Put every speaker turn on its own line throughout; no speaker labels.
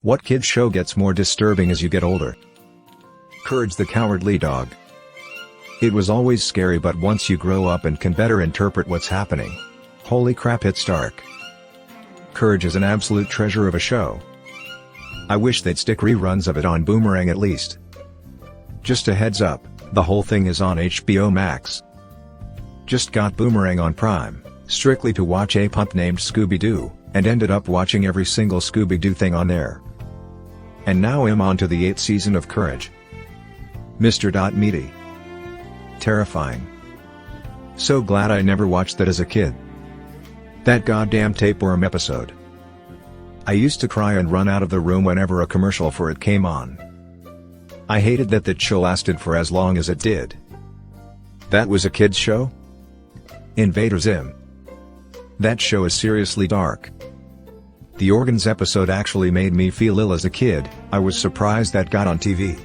What kids show gets more disturbing as you get older? Courage the Cowardly Dog. It was always scary, but once you grow up and can better interpret what's happening, holy crap, it's dark. Courage is an absolute treasure of a show. I wish they'd stick reruns of it on Boomerang at least. Just a heads up, the whole thing is on HBO Max. Just got Boomerang on Prime, strictly to watch a pup named Scooby-Doo, and ended up watching every single Scooby-Doo thing on there. And now I'm on to the 8th season of Courage. Mr. Meaty. Terrifying. So glad I never watched that as a kid. That goddamn tapeworm episode. I used to cry and run out of the room whenever a commercial for it came on. I hated that show lasted for as long as it did. That was a kid's show? Invader Zim. That show is seriously dark. The organs episode actually made me feel ill as a kid. I was surprised that got on TV.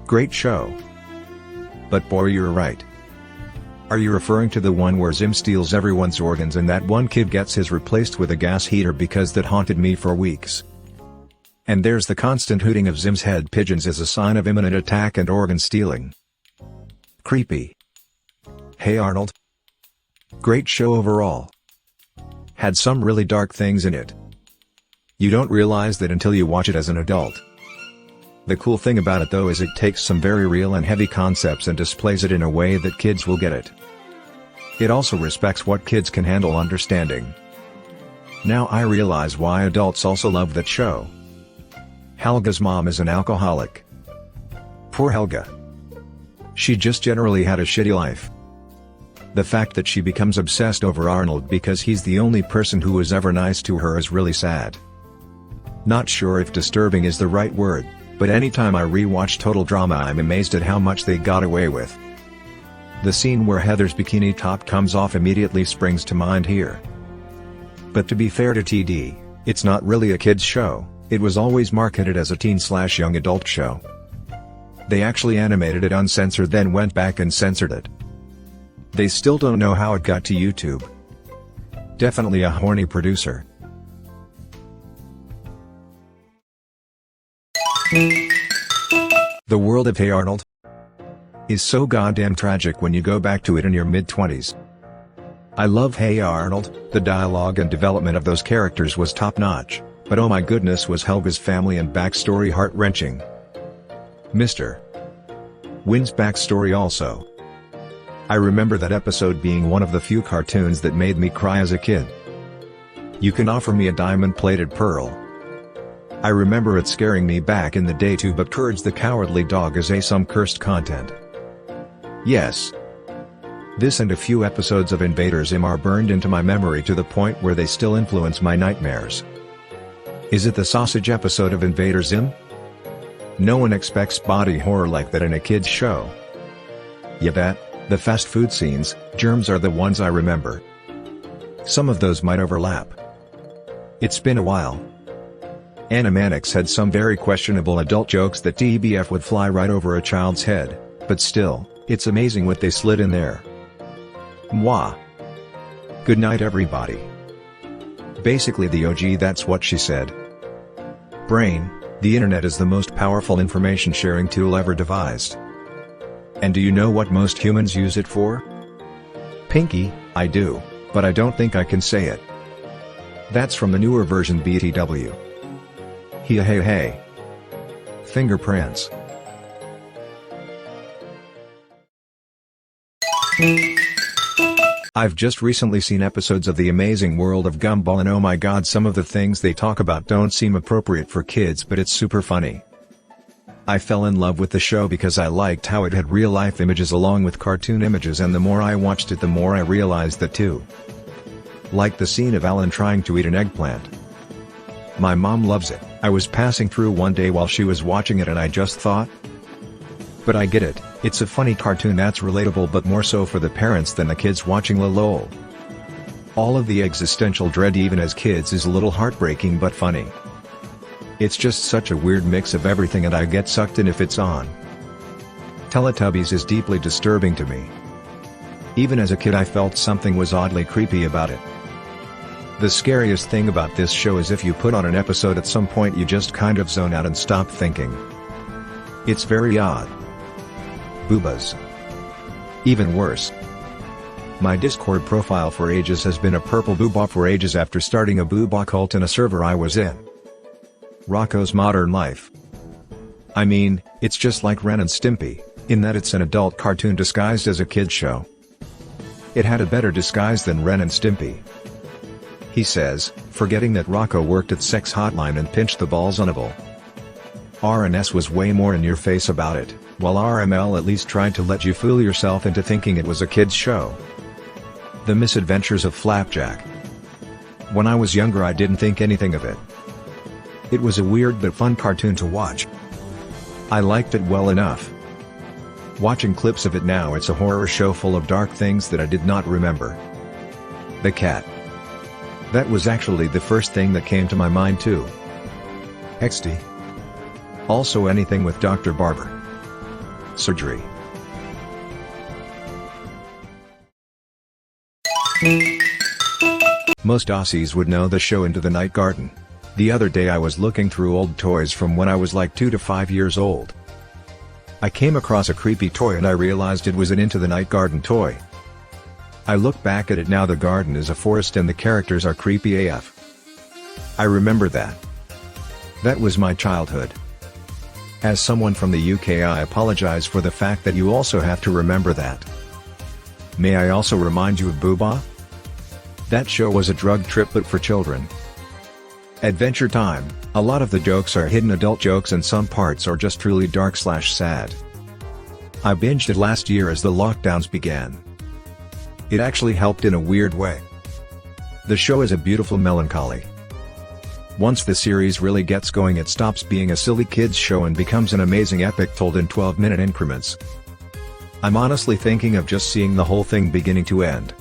Great show. But boy, you're right. Are you referring to the one where Zim steals everyone's organs and that one kid gets his replaced with a gas heater? Because that haunted me for weeks. And there's the constant hooting of Zim's head pigeons as a sign of imminent attack and organ stealing. Creepy. Hey Arnold. Great show overall. Had some really dark things in it. You don't realize that until you watch it as an adult. The cool thing about it though is it takes some very real and heavy concepts and displays it in a way that kids will get it. It also respects what kids can handle understanding. Now I realize why adults also love that show. Helga's mom is an alcoholic. Poor Helga. She just generally had a shitty life. The fact that she becomes obsessed over Arnold because he's the only person who was ever nice to her is really sad. Not sure if disturbing is the right word, but anytime I rewatch Total Drama I'm amazed at how much they got away with. The scene where Heather's bikini top comes off immediately springs to mind here. But to be fair to TD, it's not really a kid's show, it was always marketed as a teen/young adult show. They actually animated it uncensored then went back and censored it. They still don't know how it got to YouTube. Definitely a horny producer. The world of Hey Arnold is so goddamn tragic when you go back to it in your mid-20s. I love Hey Arnold, the dialogue and development of those characters was top-notch, but oh my goodness was Helga's family and backstory heart-wrenching. Mr. Wynn's backstory also. I remember that episode being one of the few cartoons that made me cry as a kid. You can offer me a diamond-plated pearl. I remember it scaring me back in the day too, but Courage the Cowardly Dog is some cursed content. Yes. This and a few episodes of Invader Zim are burned into my memory to the point where they still influence my nightmares. Is it the sausage episode of Invader Zim? No one expects body horror like that in a kid's show. You bet. The fast food scenes, germs are the ones I remember. Some of those might overlap. It's been a while. Animaniacs had some very questionable adult jokes that TBF would fly right over a child's head, but still, it's amazing what they slid in there. Mwah. Good night everybody. Basically the OG, that's what she said. Brain, the internet is the most powerful information sharing tool ever devised. And do you know what most humans use it for? Pinky, I do, but I don't think I can say it. That's from the newer version BTW. Hey. Fingerprints. I've just recently seen episodes of The Amazing World of Gumball and oh my god, some of the things they talk about don't seem appropriate for kids, but it's super funny. I fell in love with the show because I liked how it had real-life images along with cartoon images, and the more I watched it the more I realized that too. Like the scene of Alan trying to eat an eggplant. My mom loves it. I was passing through one day while she was watching it and I just thought, but I get it, it's a funny cartoon that's relatable, but more so for the parents than the kids watching LOL. All of the existential dread even as kids is a little heartbreaking but funny. It's just such a weird mix of everything and I get sucked in if it's on. Teletubbies is deeply disturbing to me. Even as a kid I felt something was oddly creepy about it. The scariest thing about this show is if you put on an episode at some point you just kind of zone out and stop thinking. It's very odd. Boobas. Even worse. My Discord profile for ages has been a purple booba for ages after starting a booba cult in a server I was in. Rocko's Modern Life. I mean, it's just like Ren and Stimpy, in that it's an adult cartoon disguised as a kid's show. It had a better disguise than Ren and Stimpy. He says, forgetting that Rocko worked at Sex Hotline and pinched the balls on a bull. RNS was way more in your face about it, while RML at least tried to let you fool yourself into thinking it was a kid's show. The Misadventures of Flapjack. When I was younger I didn't think anything of it. It was a weird but fun cartoon to watch. I liked it well enough. Watching clips of it now, it's a horror show full of dark things that I did not remember. The Cat. That was actually the first thing that came to my mind too. XD. Also anything with Dr. Barber. Surgery. Most Aussies would know the show Into the Night Garden. The other day I was looking through old toys from when I was like 2 to 5 years old. I came across a creepy toy and I realized it was an Into the Night Garden toy. I look back at it now, the garden is a forest and the characters are creepy AF. I remember that. That was my childhood. As someone from the UK I apologize for the fact that you also have to remember that. May I also remind you of Booba? That show was a drug trip but for children. Adventure Time, a lot of the jokes are hidden adult jokes and some parts are just truly dark/sad. I binged it last year as the lockdowns began. It actually helped in a weird way. The show is a beautiful melancholy. Once the series really gets going it stops being a silly kids show and becomes an amazing epic told in 12-minute increments. I'm honestly thinking of just seeing the whole thing beginning to end.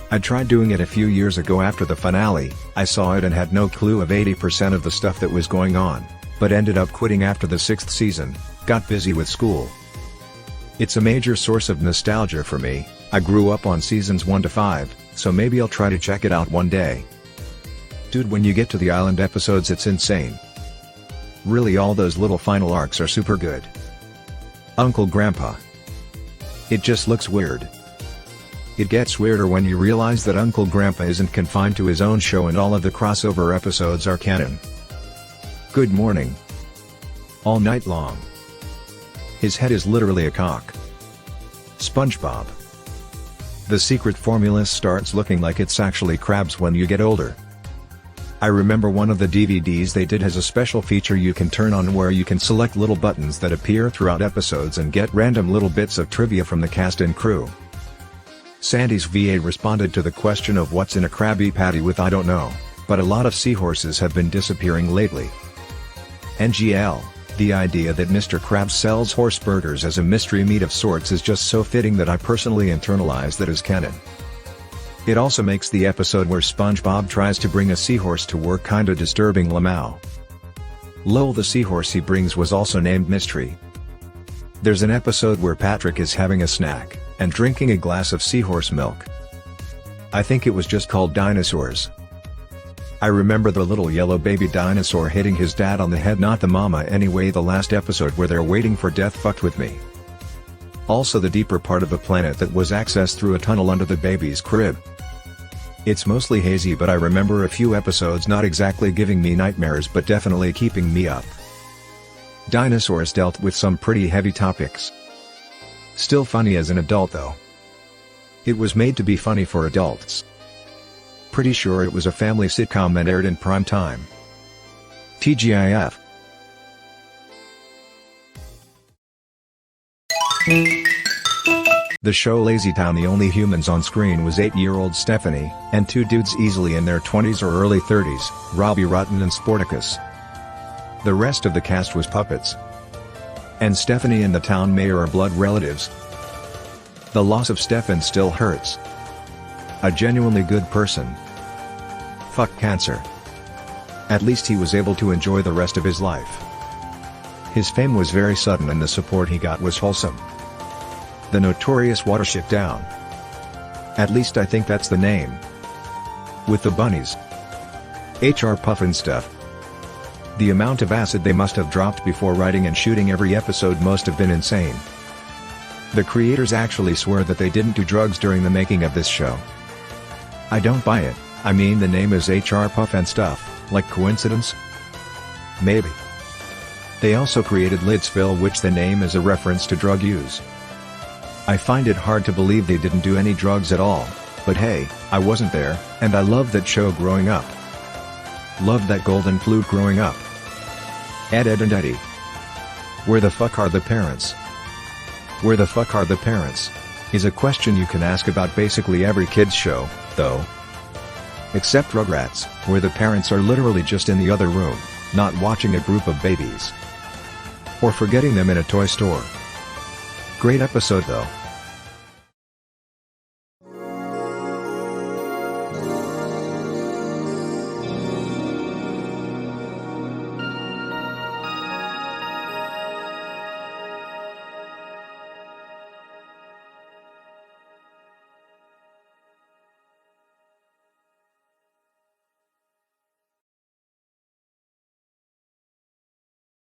I tried doing it a few years ago after the finale. I saw it and had no clue of 80% of the stuff that was going on, but ended up quitting after the 6th season, got busy with school. It's a major source of nostalgia for me. I grew up on seasons 1 to 5, so maybe I'll try to check it out one day. Dude, when you get to the island episodes it's insane. Really, all those little final arcs are super good. Uncle Grandpa. It just looks weird. It gets weirder when you realize that Uncle Grandpa isn't confined to his own show and all of the crossover episodes are canon. Good morning. All night long. His head is literally a cock. SpongeBob. The secret formula starts looking like it's actually crabs when you get older. I remember one of the DVDs they did has a special feature you can turn on where you can select little buttons that appear throughout episodes and get random little bits of trivia from the cast and crew. Sandy's VA responded to the question of what's in a Krabby Patty with I don't know, but a lot of seahorses have been disappearing lately. NGL, the idea that Mr. Krabs sells horse burgers as a mystery meat of sorts is just so fitting that I personally internalize that as canon. It also makes the episode where SpongeBob tries to bring a seahorse to work kinda disturbing. Lamau. Lol, the seahorse he brings was also named Mystery. There's an episode where Patrick is having a snack, and drinking a glass of seahorse milk. I think it was just called Dinosaurs. I remember the little yellow baby dinosaur hitting his dad on the head, not the mama. Anyway, the last episode where they're waiting for death fucked with me. Also the deeper part of the planet that was accessed through a tunnel under the baby's crib. It's mostly hazy, but I remember a few episodes not exactly giving me nightmares but definitely keeping me up. Dinosaurs dealt with some pretty heavy topics. Still funny as an adult though. It was made to be funny for adults. Pretty sure it was a family sitcom and aired in prime time. TGIF. The show Lazy Town, the only humans on screen was 8-year-old Stephanie, and 2 dudes easily in their 20s or early 30s, Robbie Rotten and Sporticus. The rest of the cast was puppets. And Stephanie and the town mayor are blood relatives. The loss of Stefan still hurts. A genuinely good person. Fuck cancer. At least he was able to enjoy the rest of his life. His fame was very sudden and the support he got was wholesome. The notorious Watership Down. At least I think that's the name. With the bunnies. HR Puffin stuff. The amount of acid they must have dropped before writing and shooting every episode must have been insane. The creators actually swear that they didn't do drugs during the making of this show. I don't buy it. I mean, the name is HR Puffin stuff, like coincidence? Maybe. They also created Lidsville, which the name is a reference to drug use. I find it hard to believe they didn't do any drugs at all, but hey, I wasn't there, and I loved that show growing up. Loved that golden flute growing up. Ed and Eddie. Where the fuck are the parents? Where the fuck are the parents? Is a question you can ask about basically every kid's show, though. Except Rugrats, where the parents are literally just in the other room, not watching a group of babies. Or forgetting them in a toy store. Great episode though.